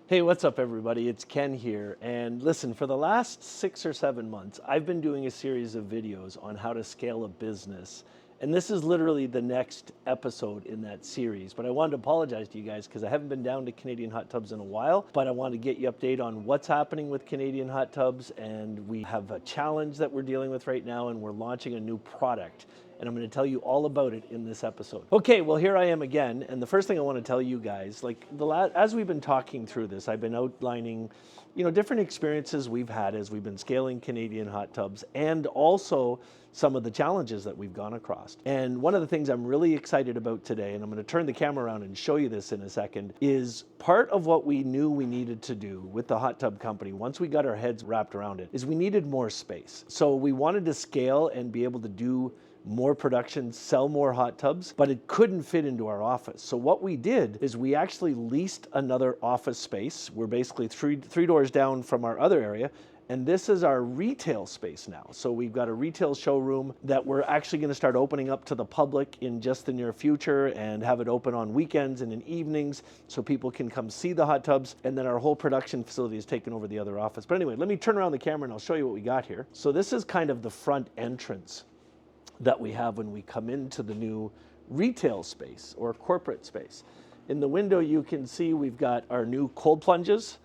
Hey, what's up, everybody? It's Ken here. And listen, for the last 6 or 7 months, I've been doing a series of videos on how to scale a business. And this is literally the next episode in that series. But I wanted to apologize to you guys because I haven't been down to Canadian Hot Tubs in a while. But I want to get you update on what's happening with Canadian Hot Tubs. And we have a challenge that we're dealing with right now, and we're launching a new product. And I'm going to tell you all about it in this episode. Okay, well, here I am again. And the first thing I want to tell you guys, as we've been talking through this, I've been outlining, different experiences we've had as we've been scaling Canadian Hot Tubs, and also some of the challenges that we've gone across. And one of the things I'm really excited about today, and I'm going to turn the camera around and show you this in a second, is part of what we knew we needed to do with the hot tub company, once we got our heads wrapped around it, is we needed more space. So we wanted to scale and be able to do more production, sell more hot tubs, but it couldn't fit into our office. So what we did is we actually leased another office space. We're basically three doors down from our other area, and this is our retail space now. So we've got a retail showroom that we're actually going to start opening up to the public in just the near future, and have it open on weekends and in evenings so people can come see the hot tubs. And then our whole production facility is taken over the other office. But anyway, let me turn around the camera and I'll show you what we got here. So this is kind of the front entrance that we have when we come into the new retail space or corporate space. In the window, you can see we've got our new cold plunges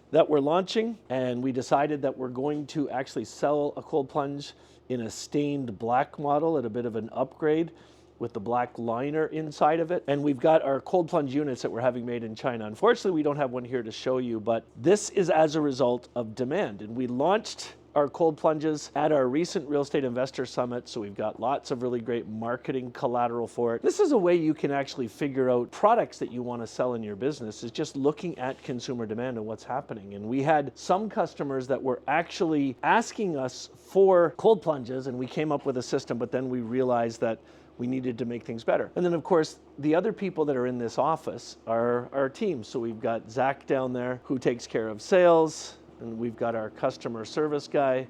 that we're launching, and we decided that we're going to actually sell a cold plunge in a stained black model at a bit of an upgrade with the black liner inside of it. And we've got our cold plunge units that we're having made in China. Unfortunately, we don't have one here to show you, but this is as a result of demand. And we launched our cold plunges at our recent real estate investor summit, so we've got lots of really great marketing collateral for it. This is a way you can actually figure out products that you want to sell in your business, is just looking at consumer demand and what's happening. And we had some customers that were actually asking us for cold plunges, and we came up with a system, but then we realized that we needed to make things better. And then, of course, the other people that are in this office are our team. So we've got Zach down there who takes care of sales, and we've got our customer service guy,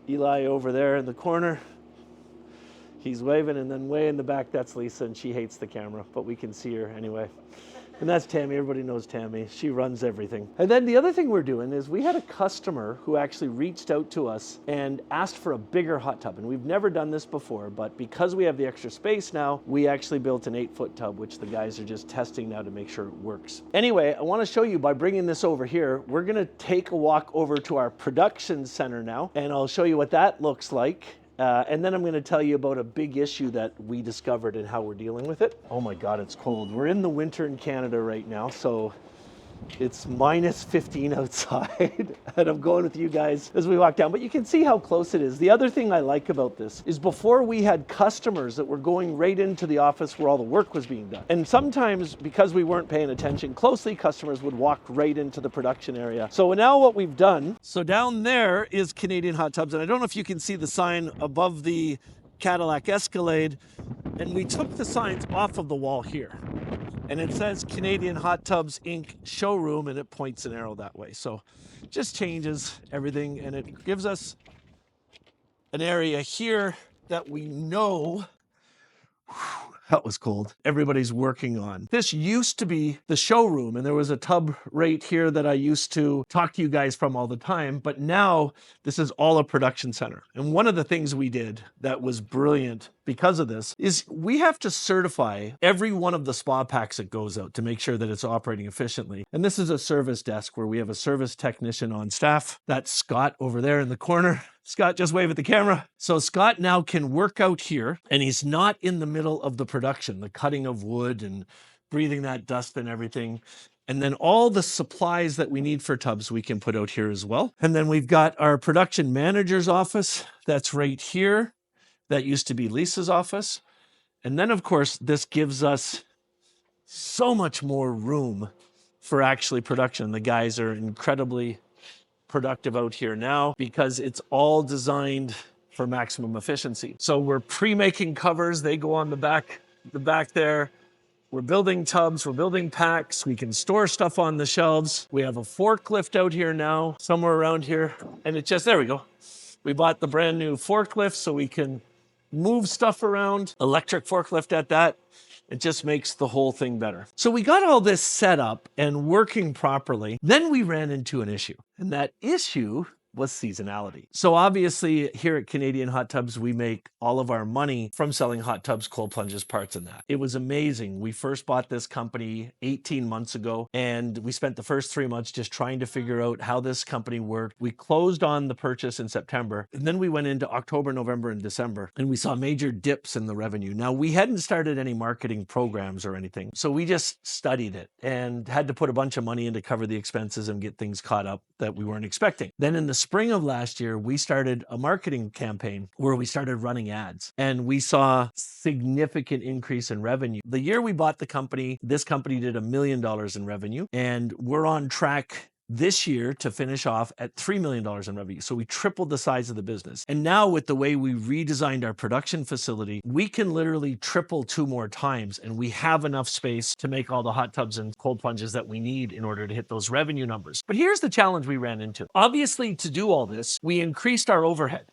Eli, over there in the corner. He's waving, and then way in the back, that's Lisa, and she hates the camera, but we can see her anyway. And that's Tammy. Everybody knows Tammy. She runs everything. And then the other thing we're doing is we had a customer who actually reached out to us and asked for a bigger hot tub. And we've never done this before, but because we have the extra space now, we actually built an 8-foot tub, which the guys are just testing now to make sure it works. Anyway, I want to show you, by bringing this over here, we're going to take a walk over to our production center now, and I'll show you what that looks like. And then I'm going to tell you about a big issue that we discovered and how we're dealing with it. Oh my God, it's cold. We're in the winter in Canada right now, so it's -15 outside, and I'm going with you guys as we walk down, but you can see how close it is. The other thing I like about this is before we had customers that were going right into the office where all the work was being done. And sometimes, because we weren't paying attention closely, customers would walk right into the production area. So now what we've done, so down there is Canadian Hot Tubs, and I don't know if you can see the sign above the Cadillac Escalade, and we took the signs off of the wall here. And it says Canadian Hot Tubs Inc. showroom, and it points an arrow that way. So just changes everything, and it gives us an area here that we know, that was cold, everybody's working on. This used to be the showroom, and there was a tub right here that I used to talk to you guys from all the time, but now this is all a production center. And one of the things we did that was brilliant because of this is we have to certify every one of the spa packs that goes out to make sure that it's operating efficiently. And this is a service desk where we have a service technician on staff. That's Scott over there in the corner. Scott, just wave at the camera. So Scott now can work out here, and he's not in the middle of the production, the cutting of wood and breathing that dust and everything. And then all the supplies that we need for tubs, we can put out here as well. And then we've got our production manager's office. That's right here. That used to be Lisa's office. And then, of course, this gives us so much more room for actually production. The guys are incredibly productive out here now because it's all designed for maximum efficiency. So we're pre-making covers. They go on the back there. We're building tubs, we're building packs. We can store stuff on the shelves. We have a forklift out here now, somewhere around here. And it just, there we go. We bought the brand new forklift so we can move stuff around, electric forklift at that. It just makes the whole thing better. So we got all this set up and working properly. Then we ran into an issue, and that issue was seasonality. So obviously here at Canadian Hot Tubs, we make all of our money from selling hot tubs, cold plunges, parts, and that. It was amazing. We first bought this company 18 months ago, and we spent the first 3 months just trying to figure out how this company worked. We closed on the purchase in September, and then we went into October, November, and December, and we saw major dips in the revenue. Now, we hadn't started any marketing programs or anything, so we just studied it and had to put a bunch of money in to cover the expenses and get things caught up that we weren't expecting. Then in the spring of last year, we started a marketing campaign where we started running ads, and we saw significant increase in revenue. The year we bought the company, this company did $1 million in revenue, and we're on track this year to finish off at $3 million in revenue. So we tripled the size of the business. And now with the way we redesigned our production facility, we can literally triple 2 more times, and we have enough space to make all the hot tubs and cold plunges that we need in order to hit those revenue numbers. But here's the challenge we ran into. Obviously, to do all this, we increased our overhead.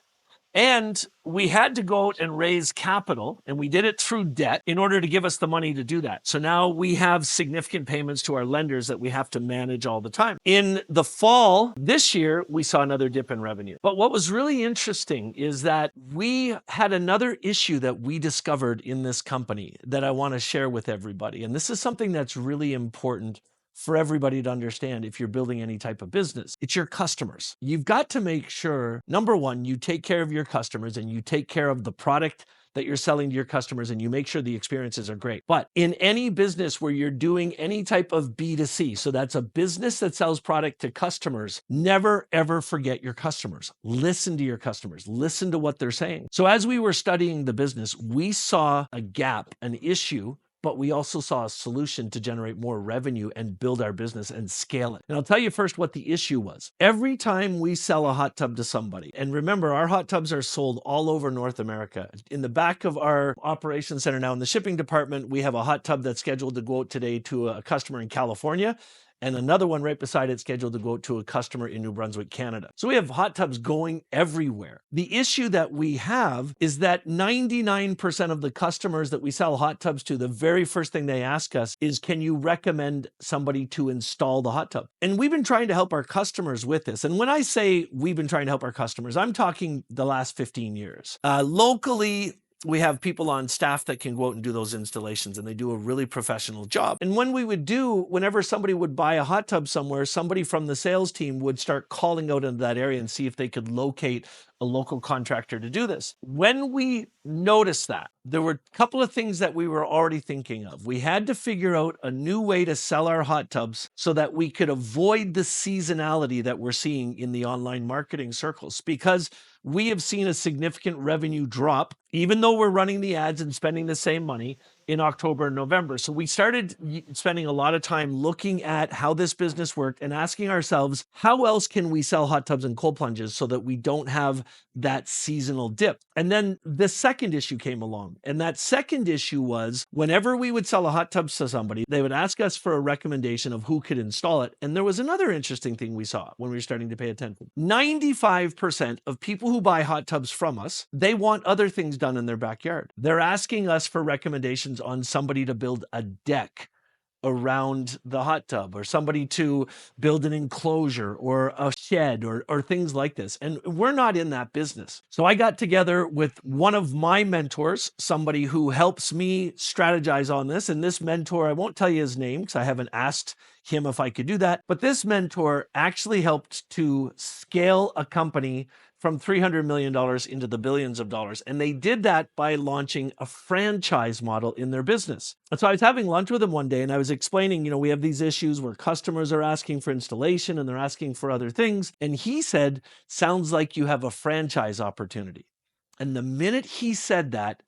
And we had to go out and raise capital, and we did it through debt in order to give us the money to do that. So now we have significant payments to our lenders that we have to manage all the time. In the fall this year, we saw another dip in revenue. But what was really interesting is that we had another issue that we discovered in this company that I want to share with everybody. And this is something that's really important for everybody to understand if you're building any type of business. It's your customers. You've got to make sure, number one, you take care of your customers and you take care of the product that you're selling to your customers, and you make sure the experiences are great. But in any business where you're doing any type of B2C, so that's a business that sells product to customers, never ever forget your customers. Listen to your customers. Listen to what they're saying. So as we were studying the business, we saw a gap, an issue, but we also saw a solution to generate more revenue and build our business and scale it. And I'll tell you first what the issue was. Every time we sell a hot tub to somebody, and remember, our hot tubs are sold all over North America. In the back of our operations center now in the shipping department, we have a hot tub that's scheduled to go out today to a customer in California, and another one right beside it scheduled to go to a customer in New Brunswick, Canada. So we have hot tubs going everywhere. The issue that we have is that 99% of the customers that we sell hot tubs to, the very first thing they ask us is, can you recommend somebody to install the hot tub? And we've been trying to help our customers with this. And when I say we've been trying to help our customers, I'm talking the last 15 years. Locally, we have people on staff that can go out and do those installations, and they do a really professional job. And whenever somebody would buy a hot tub somewhere, somebody from the sales team would start calling out into that area and see if they could locate a local contractor to do this. When we noticed that, there were a couple of things that we were already thinking of. We had to figure out a new way to sell our hot tubs so that we could avoid the seasonality that we're seeing in the online marketing circles, because we have seen a significant revenue drop, even though we're running the ads and spending the same money in October and November. So we started spending a lot of time looking at how this business worked and asking ourselves, how else can we sell hot tubs and cold plunges so that we don't have that seasonal dip? And then the second issue came along. And that second issue was, whenever we would sell a hot tub to somebody, they would ask us for a recommendation of who could install it. And there was another interesting thing we saw when we were starting to pay attention. 95% of people who buy hot tubs from us, they want other things done in their backyard. They're asking us for recommendations on somebody to build a deck around the hot tub, or somebody to build an enclosure or a shed or things like this. And we're not in that business. So I got together with one of my mentors, somebody who helps me strategize on this. And this mentor, I won't tell you his name because I haven't asked him if I could do that. But this mentor actually helped to scale a company from $300 million into the billions of dollars. And they did that by launching a franchise model in their business. And so I was having lunch with him one day, and I was explaining, we have these issues where customers are asking for installation and they're asking for other things. And he said, sounds like you have a franchise opportunity. And the minute he said that,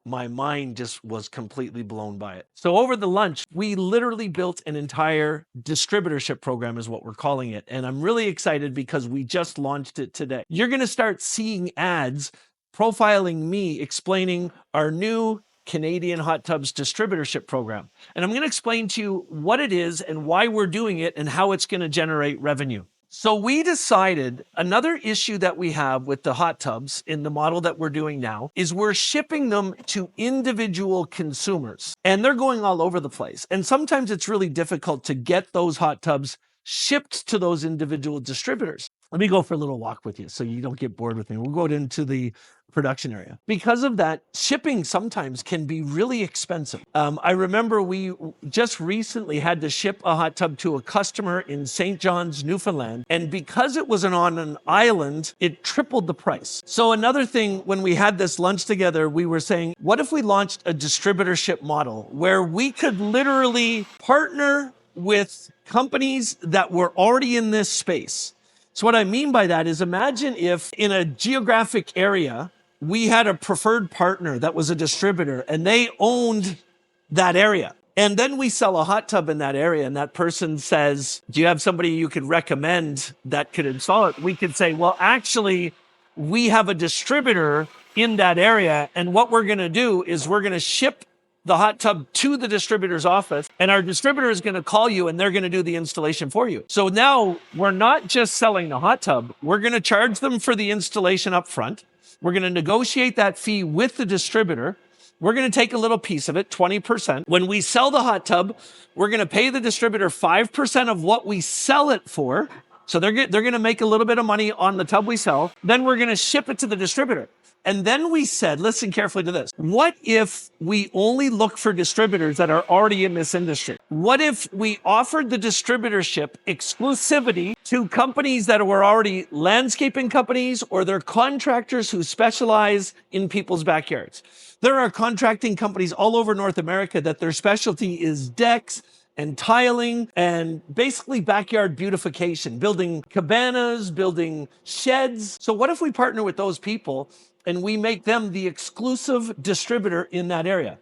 my mind just was completely blown by it. So over the lunch, we literally built an entire distributorship program, is what we're calling it. And I'm really excited because we just launched it today. You're going to start seeing ads profiling me, explaining our new Canadian Hot Tubs Distributorship program. And I'm going to explain to you what it is and why we're doing it and how it's going to generate revenue. So we decided another issue that we have with the hot tubs in the model that we're doing now is we're shipping them to individual consumers, and they're going all over the place. And sometimes it's really difficult to get those hot tubs shipped to those individual distributors. Let me go for a little walk with you so you don't get bored with me. We'll go into the production area. Because of that, shipping sometimes can be really expensive. I remember we just recently had to ship a hot tub to a customer in St. John's, Newfoundland. And because it was on an island, it tripled the price. So another thing, when we had this lunch together, we were saying, what if we launched a distributorship model where we could literally partner with companies that were already in this space? So what I mean by that is, imagine if in a geographic area, we had a preferred partner that was a distributor and they owned that area. And then we sell a hot tub in that area and that person says, do you have somebody you could recommend that could install it? We could say, well, actually, we have a distributor in that area. And what we're going to do is we're going to ship the hot tub to the distributor's office, and our distributor is going to call you and they're going to do the installation for you. So now we're not just selling the hot tub. We're going to charge them for the installation up front. We're going to negotiate that fee with the distributor. We're going to take a little piece of it, 20%. When we sell the hot tub, we're going to pay the distributor 5% of what we sell it for. So they're going to make a little bit of money on the tub we sell. Then we're going to ship it to the distributor. And then we said, listen carefully to this. What if we only look for distributors that are already in this industry? What if we offered the distributorship exclusivity to companies that were already landscaping companies or they're contractors who specialize in people's backyards? There are contracting companies all over North America that their specialty is decks and tiling and basically backyard beautification, building cabanas, building sheds. So what if we partner with those people and we make them the exclusive distributor in that area?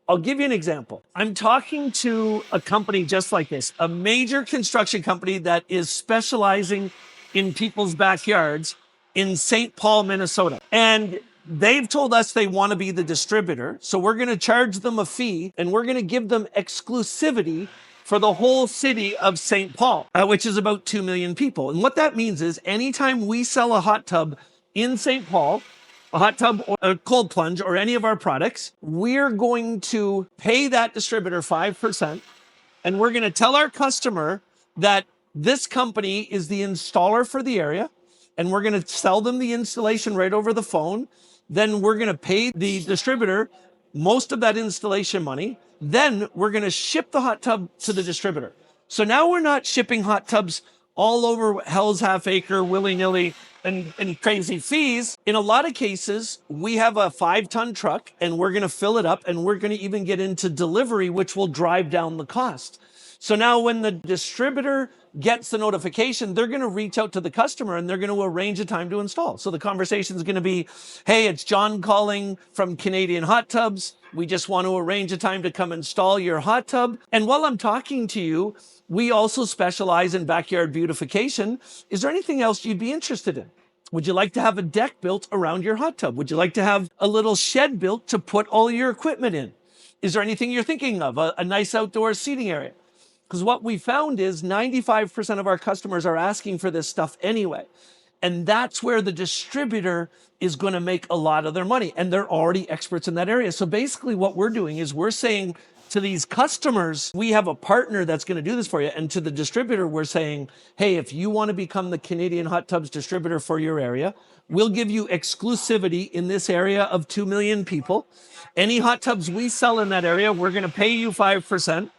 I'll give you an example. I'm talking to a company just like this, a major construction company that is specializing in people's backyards in St. Paul, Minnesota. And they've told us they want to be the distributor. So we're going to charge them a fee and we're going to give them exclusivity for the whole city of St. Paul, which is about 2 million people. And what that means is anytime we sell a hot tub in St. Paul, a hot tub or a cold plunge or any of our products, we're going to pay that distributor 5%. And we're going to tell our customer that this company is the installer for the area. And we're going to sell them the installation right over the phone. Then we're going to pay the distributor most of that installation money. Then we're going to ship the hot tub to the distributor. So now we're not shipping hot tubs all over Hell's Half Acre, willy-nilly, and crazy fees. In a lot of cases, we have a 5-ton truck and we're going to fill it up and we're going to even get into delivery, which will drive down the cost. So now when the distributor gets the notification, they're going to reach out to the customer and they're going to arrange a time to install. So the conversation is going to be, hey, it's John calling from Canadian Hot Tubs. We just want to arrange a time to come install your hot tub. And while I'm talking to you, we also specialize in backyard beautification. Is there anything else you'd be interested in? Would you like to have a deck built around your hot tub? Would you like to have a little shed built to put all your equipment in? Is there anything you're thinking of? A nice outdoor seating area? Because what we found is 95% of our customers are asking for this stuff anyway. And that's where the distributor is going to make a lot of their money. And they're already experts in that area. So basically what we're doing is we're saying to these customers, we have a partner that's going to do this for you. And to the distributor, we're saying, hey, if you want to become the Canadian Hot Tubs distributor for your area, we'll give you exclusivity in this area of 2 million people. Any hot tubs we sell in that area, we're going to pay you 5%.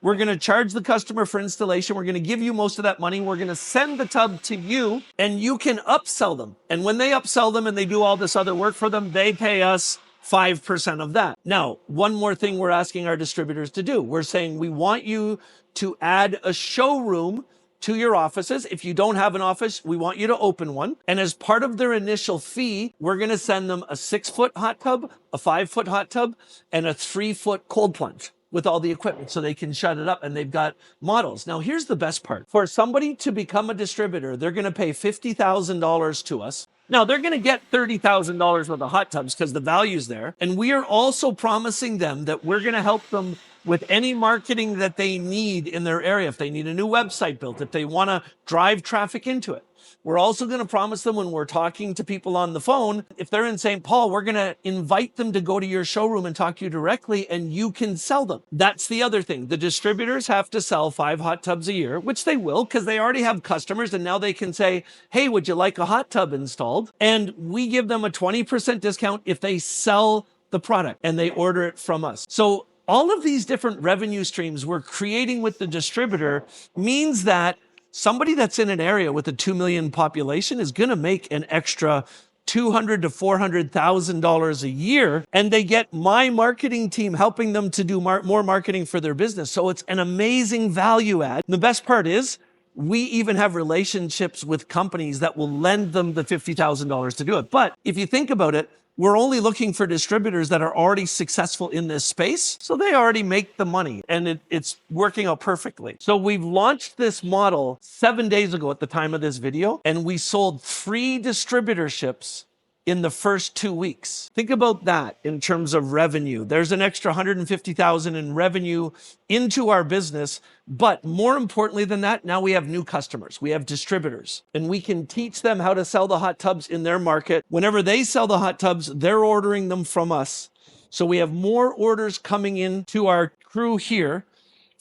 We're going to charge the customer for installation. We're going to give you most of that money. We're going to send the tub to you and you can upsell them. And when they upsell them and they do all this other work for them, they pay us 5% of that. Now, one more thing we're asking our distributors to do. We're saying we want you to add a showroom to your offices. If you don't have an office, we want you to open one. And as part of their initial fee, we're going to send them a 6-foot hot tub, a 5-foot hot tub, and a 3-foot cold plunge with all the equipment so they can shut it up and they've got models. Now, here's the best part. For somebody to become a distributor, they're going to pay $50,000 to us. Now, they're going to get $30,000 worth of hot tubs because the value's there. And we are also promising them that we're going to help them with any marketing that they need in their area. If they need a new website built, if they want to drive traffic into it. We're also going to promise them when we're talking to people on the phone, if they're in St. Paul, we're going to invite them to go to your showroom and talk to you directly, and you can sell them. That's the other thing. The distributors have to sell 5 hot tubs a year, which they will because they already have customers, and now they can say, hey, would you like a hot tub installed? And we give them a 20% discount if they sell the product and they order it from us. So all of these different revenue streams we're creating with the distributor means that somebody that's in an area with a 2 million population is going to make an extra $200,000 to $400,000 a year, and they get my marketing team helping them to do more marketing for their business. So it's an amazing value add. And the best part is we even have relationships with companies that will lend them the $50,000 to do it. But if you think about it, we're only looking for distributors that are already successful in this space. So they already make the money, and it's working out perfectly. So we've launched this model 7 days ago at the time of this video, and we sold 3 distributorships in the first 2 weeks. Think about that in terms of revenue. There's an extra $150,000 in revenue into our business, but more importantly than that, now we have new customers. We have distributors, and we can teach them how to sell the hot tubs in their market. Whenever they sell the hot tubs, they're ordering them from us. So we have more orders coming in to our crew here,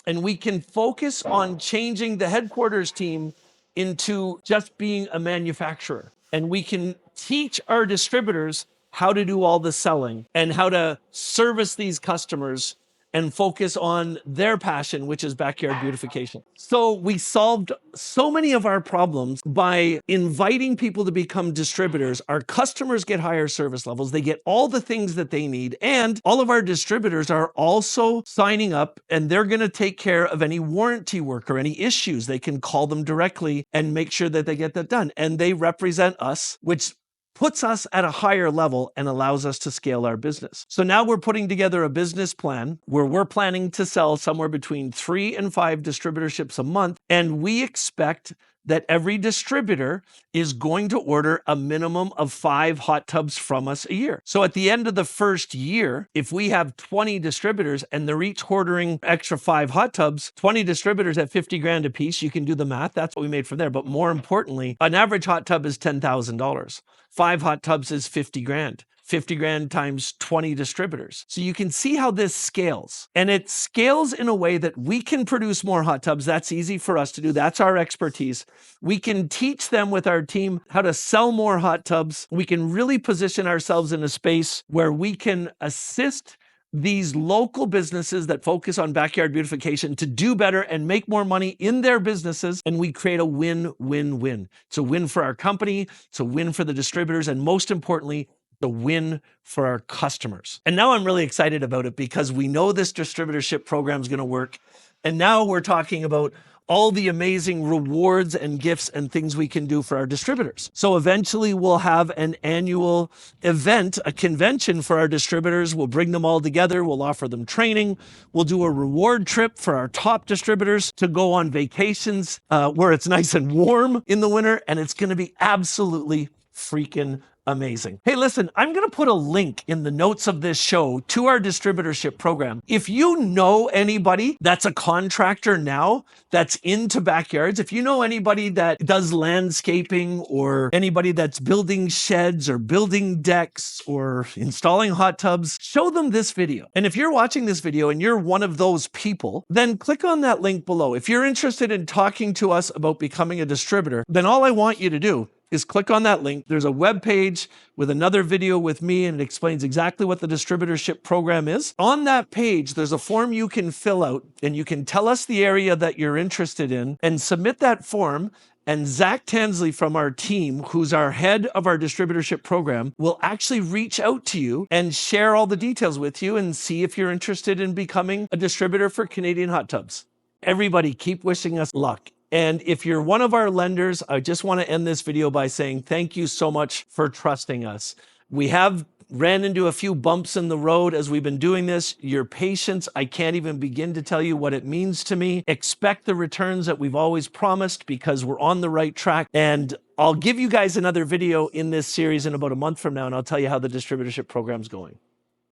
and we can focus on changing the headquarters team into just being a manufacturer. And we can teach our distributors how to do all the selling and how to service these customers and focus on their passion, which is backyard beautification. So we solved so many of our problems by inviting people to become distributors. Our customers get higher service levels. They get all the things that they need. And all of our distributors are also signing up, and they're going to take care of any warranty work or any issues. They can call them directly and make sure that they get that done. And they represent us, which puts us at a higher level and allows us to scale our business. So now we're putting together a business plan where we're planning to sell somewhere between 3 and 5 distributorships a month. And we expect that every distributor is going to order a minimum of 5 hot tubs from us a year. So at the end of the first year, if we have 20 distributors and they're each ordering extra 5 hot tubs, 20 distributors at 50 grand a piece, you can do the math. That's what we made from there. But more importantly, an average hot tub is $10,000. 5 hot tubs is 50 grand. 50 grand times 20 distributors. So you can see how this scales. And it scales in a way that we can produce more hot tubs. That's easy for us to do. That's our expertise. We can teach them with our team how to sell more hot tubs. We can really position ourselves in a space where we can assist these local businesses that focus on backyard beautification to do better and make more money in their businesses. And we create a win-win-win. It's a win for our company. It's a win for the distributors. And most importantly, the win for our customers. And now I'm really excited about it because we know this distributorship program is going to work. And now we're talking about all the amazing rewards and gifts and things we can do for our distributors. So eventually we'll have an annual event, a convention for our distributors. We'll bring them all together. We'll offer them training. We'll do a reward trip for our top distributors to go on vacations where it's nice and warm in the winter. And it's going to be absolutely freaking amazing. Hey, listen, I'm going to put a link in the notes of this show to our distributorship program. If you know anybody that's a contractor now that's into backyards, if you know anybody that does landscaping or anybody that's building sheds or building decks or installing hot tubs, show them this video. And if you're watching this video and you're one of those people, then click on that link below. If you're interested in talking to us about becoming a distributor, then all I want you to do is click on that link. There's a web page with another video with me, and it explains exactly what the distributorship program is. On that page, there's a form you can fill out, and you can tell us the area that you're interested in and submit that form. And Zach Tansley from our team, who's our head of our distributorship program, will actually reach out to you and share all the details with you and see if you're interested in becoming a distributor for Canadian hot tubs. Everybody, keep wishing us luck. And if you're one of our lenders, I just want to end this video by saying thank you so much for trusting us. We have ran into a few bumps in the road as we've been doing this. Your patience, I can't even begin to tell you what it means to me. Expect the returns that we've always promised because we're on the right track. And I'll give you guys another video in this series in about a month from now, and I'll tell you how the distributorship program's going.